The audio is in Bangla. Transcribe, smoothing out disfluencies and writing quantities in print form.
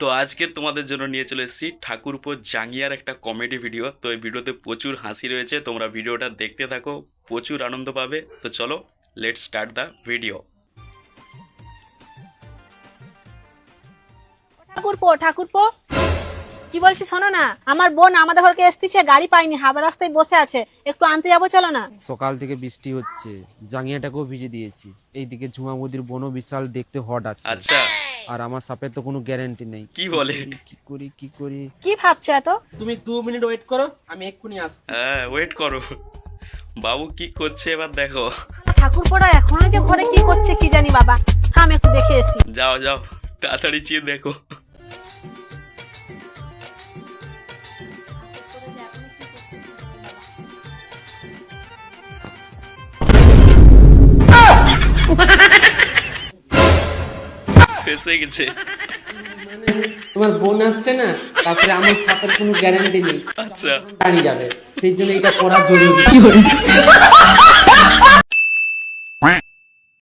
তো আজকের তোমাদের জন্য নিয়ে চলে এসেছি ঠাকুরপো জাঙ্গিয়ার একটা কমেডি ভিডিও। তো এই ভিডিওতে প্রচুর হাসি রয়েছে, তোমরা ভিডিওটা দেখতে থাকো, প্রচুর আনন্দ পাবে। তো চলো, লেটস স্টার্ট দ্য ভিডিও। ঠাকুরপো ঠাকুরপো কি বলছি শোনো না, আমার বোন আমাদের ঘরকে এসেছে, গাড়ি পাইনি, হাওড়া রাস্তায় বসে আছে, একটু আনতে যাবো, চলো না। সকাল থেকে বৃষ্টি হচ্ছে, জাঙ্গিয়াটাকেও ভিজে দিয়েছি। এইদিকে ঝুমা মুদির বোনও বিশাল দেখতে হট আছে, আচ্ছা, আর আমার সাপের তো কোনো গ্যারান্টি নেই। কি বলে? কি করি কি ভাবছো এত? তুমি 2 মিনিট ওয়েট করো, আমি এক্ষুনি আসছি। হ্যাঁ, ওয়েট করো। বাবু কি করছে এবার দেখো। ঠাকুরপোরা এখনো যে ঘরে কি করছে কি জানি, বাবা থাম একটু দেখে এসি। যাও যাও, তাড়াতাড়ি চেয়ে দেখো। ফেসে গেছে। তোমার বোন আসছে না, তারপরে আমার সাপের কোনো গ্যারান্টি নেই, আচ্ছা, দাঁড়িয়ে যাবে, সেই জন্য এটা করা জরুরি।